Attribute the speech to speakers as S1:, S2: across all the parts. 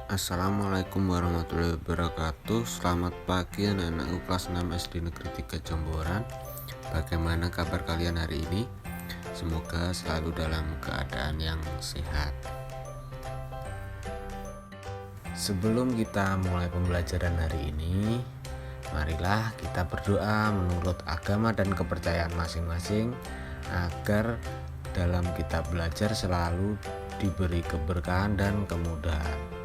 S1: Assalamualaikum warahmatullahi wabarakatuh. Selamat pagi anak-anakku kelas 6 SD Negeri 3 Jomboran. Bagaimana kabar kalian hari ini? Semoga selalu dalam keadaan yang sehat. Sebelum kita mulai pembelajaran hari ini, marilah kita berdoa menurut agama dan kepercayaan masing-masing agar dalam kita belajar selalu diberi keberkahan dan kemudahan.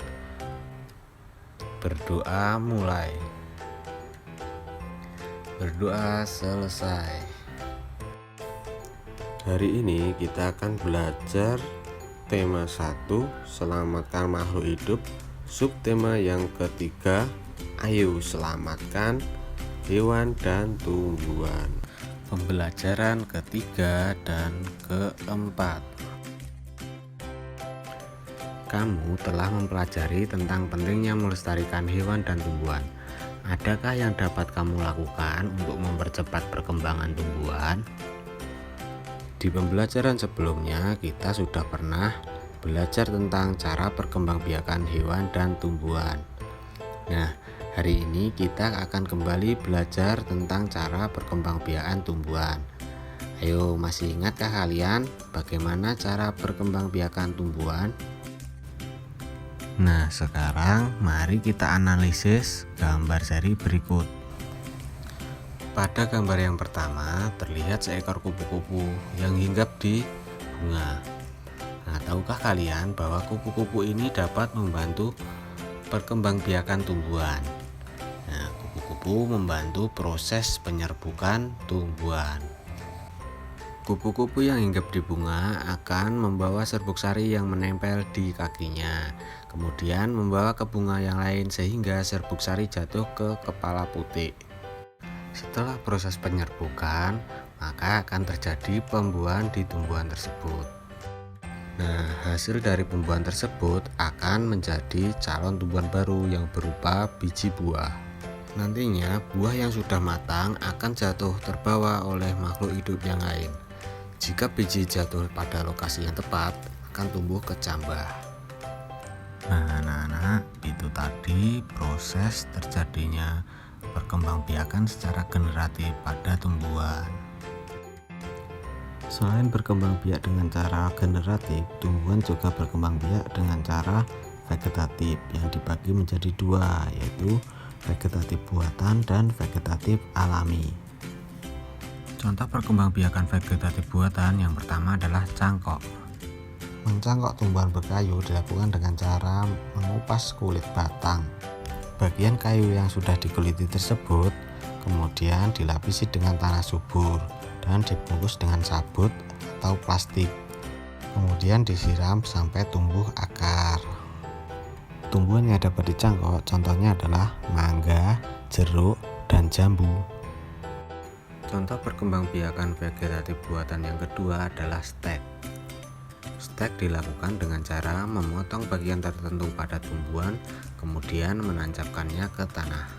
S1: Berdoa mulai, berdoa selesai. Hari ini kita akan belajar tema 1, selamatkan makhluk hidup. Subtema yang ketiga, ayo selamatkan hewan dan tumbuhan. Pembelajaran ketiga dan keempat. Kamu telah mempelajari tentang pentingnya melestarikan hewan dan tumbuhan. Adakah yang dapat kamu lakukan untuk mempercepat perkembangan tumbuhan? Di pembelajaran sebelumnya kita sudah pernah belajar tentang cara perkembangbiakan hewan dan tumbuhan. Nah, hari ini kita akan kembali belajar tentang cara perkembangbiakan tumbuhan. Ayo, masih ingatkah kalian bagaimana cara perkembangbiakan tumbuhan? Nah, sekarang mari kita analisis gambar seri berikut. Pada gambar yang pertama terlihat seekor kupu-kupu yang hinggap di bunga. Nah, tahukah kalian bahwa kupu-kupu ini dapat membantu perkembangbiakan tumbuhan? Nah, kupu-kupu membantu proses penyerbukan tumbuhan. Kupu-kupu yang hinggap di bunga akan membawa serbuk sari yang menempel di kakinya, kemudian membawa ke bunga yang lain sehingga serbuk sari jatuh ke kepala putik. Setelah proses penyerbukan, maka akan terjadi pembuahan di tumbuhan tersebut. Nah, hasil dari pembuahan tersebut akan menjadi calon tumbuhan baru yang berupa biji buah. Nantinya buah yang sudah matang akan jatuh terbawa oleh makhluk hidup yang lain. Jika biji jatuh pada lokasi yang tepat, akan tumbuh kecambah. Nah, anak-anak, itu tadi proses terjadinya perkembangbiakan secara generatif pada tumbuhan. Selain berkembang biak dengan cara generatif, tumbuhan juga berkembang biak dengan cara vegetatif yang dibagi menjadi dua, yaitu vegetatif buatan dan vegetatif alami. Contoh perkembangbiakan vegetatif buatan yang pertama adalah cangkok. Mencangkok tumbuhan berkayu dilakukan dengan cara mengupas kulit batang. Bagian kayu yang sudah dikuliti tersebut kemudian dilapisi dengan tanah subur dan dibungkus dengan sabut atau plastik. Kemudian disiram sampai tumbuh akar. Tumbuhan yang dapat dicangkok contohnya adalah mangga, jeruk, dan jambu. Contoh perkembangbiakan vegetatif buatan yang kedua adalah stek. Stek dilakukan dengan cara memotong bagian tertentu pada tumbuhan, kemudian menancapkannya ke tanah.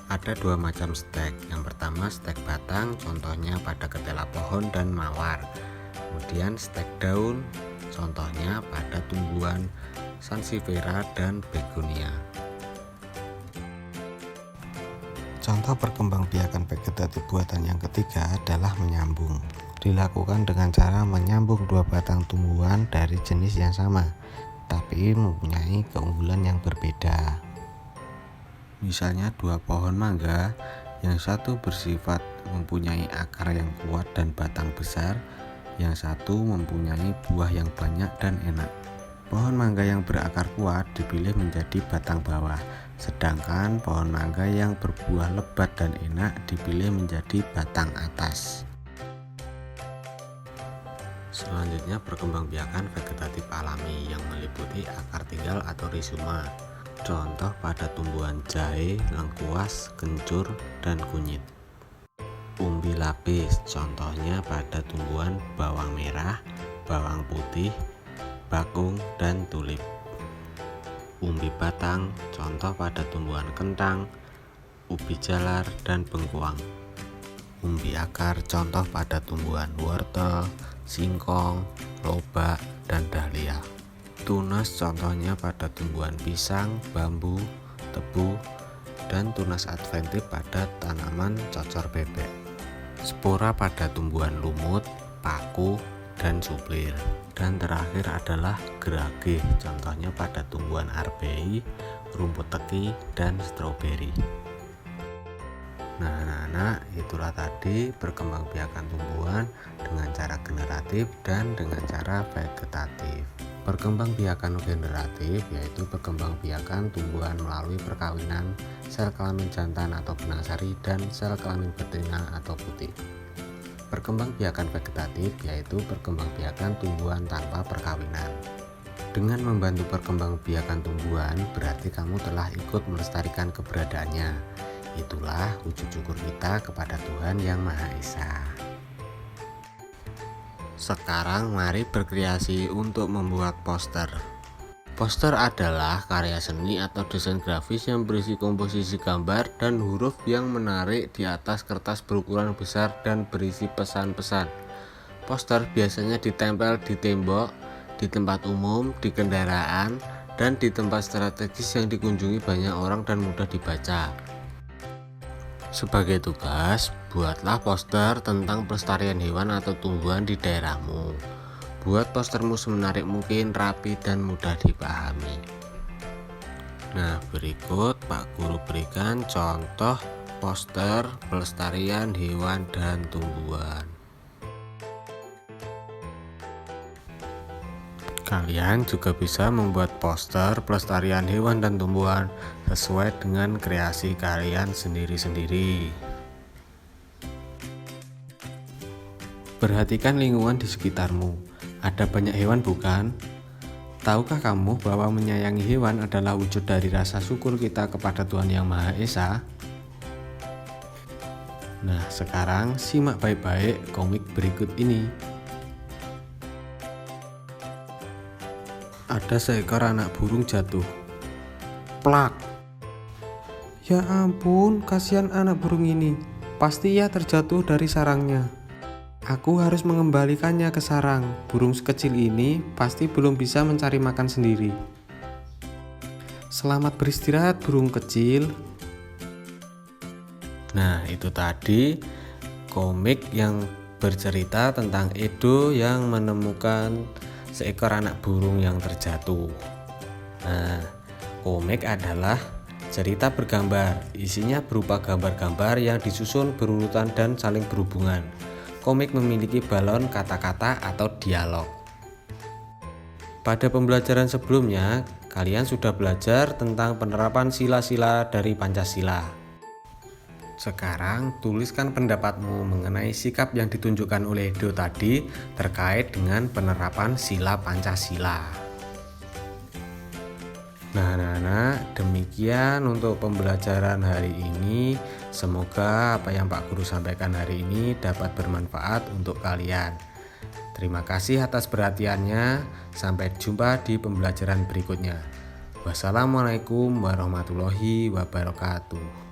S1: Ada dua macam stek. Yang pertama stek batang, contohnya pada ketela pohon dan mawar. Kemudian stek daun, contohnya pada tumbuhan sansevieria dan begonia. Contoh perkembangbiakan vegetatif buatan yang ketiga adalah menyambung. Dilakukan dengan cara menyambung dua batang tumbuhan dari jenis yang sama, tapi mempunyai keunggulan yang berbeda. Misalnya dua pohon mangga, yang satu bersifat mempunyai akar yang kuat dan batang besar, yang satu mempunyai buah yang banyak dan enak. Pohon mangga yang berakar kuat dipilih menjadi batang bawah, sedangkan pohon mangga yang berbuah lebat dan enak dipilih menjadi batang atas. Selanjutnya perkembangbiakan vegetatif alami yang meliputi akar tinggal atau rhizoma. Contoh pada tumbuhan jahe, lengkuas, kencur, dan kunyit. Umbi lapis, contohnya pada tumbuhan bawang merah, bawang putih, bakung, dan tulip. Umbi batang, contoh pada tumbuhan kentang, ubi jalar, dan bengkuang. Umbi akar, contoh pada tumbuhan wortel, singkong, lobak, dan dahlia. Tunas contohnya pada tumbuhan pisang, bambu, tebu, dan tunas adventif pada tanaman cocor bebek. Spora pada tumbuhan lumut, paku, dan suplir. Dan terakhir adalah gerage, contohnya pada tumbuhan arbei, rumput teki, dan stroberi. Nah anak-anak, itulah tadi perkembangbiakan tumbuhan dengan cara generatif dan dengan cara vegetatif. Perkembangbiakan generatif yaitu perkembangbiakan tumbuhan melalui perkawinan sel kelamin jantan atau benang sari dan sel kelamin betina atau putih. Perkembangbiakan vegetatif yaitu perkembangbiakan tumbuhan tanpa perkawinan. Dengan membantu perkembangbiakan tumbuhan berarti kamu telah ikut melestarikan keberadaannya. Itulah wujud syukur kita kepada Tuhan Yang Maha Esa. Sekarang mari berkreasi untuk membuat poster. Poster adalah karya seni atau desain grafis yang berisi komposisi gambar dan huruf yang menarik di atas kertas berukuran besar dan berisi pesan-pesan. Poster biasanya ditempel di tembok, di tempat umum, di kendaraan, dan di tempat strategis yang dikunjungi banyak orang dan mudah dibaca. Sebagai tugas, buatlah poster tentang pelestarian hewan atau tumbuhan di daerahmu. Buat postermu semenarik mungkin, rapi, dan mudah dipahami. Nah, berikut Pak Guru berikan contoh poster pelestarian hewan dan tumbuhan. Kalian juga bisa membuat poster pelestarian hewan dan tumbuhan sesuai dengan kreasi kalian sendiri-sendiri. Perhatikan lingkungan di sekitarmu. Ada banyak hewan bukan? Tahukah kamu bahwa menyayangi hewan adalah wujud dari rasa syukur kita kepada Tuhan Yang Maha Esa? Nah, sekarang simak baik-baik komik berikut ini. Ada seekor anak burung jatuh. Plak! Ya ampun, kasihan anak burung ini. Pasti ia terjatuh dari sarangnya. Aku harus mengembalikannya ke sarang. Burung sekecil ini pasti belum bisa mencari makan sendiri. Selamat beristirahat burung kecil. Nah, itu tadi komik yang bercerita tentang Edo yang menemukan seekor anak burung yang terjatuh. Nah, komik adalah cerita bergambar. Isinya berupa gambar-gambar yang disusun berurutan dan saling berhubungan. Komik memiliki balon kata-kata atau dialog. Pada pembelajaran sebelumnya, kalian sudah belajar tentang penerapan sila-sila dari Pancasila. Sekarang tuliskan pendapatmu mengenai sikap yang ditunjukkan oleh Edo tadi terkait dengan penerapan sila Pancasila. Nah, demikian untuk pembelajaran hari ini. Semoga apa yang Pak Guru sampaikan hari ini dapat bermanfaat untuk kalian. Terima kasih atas perhatiannya. Sampai jumpa di pembelajaran berikutnya. Wassalamualaikum warahmatullahi wabarakatuh.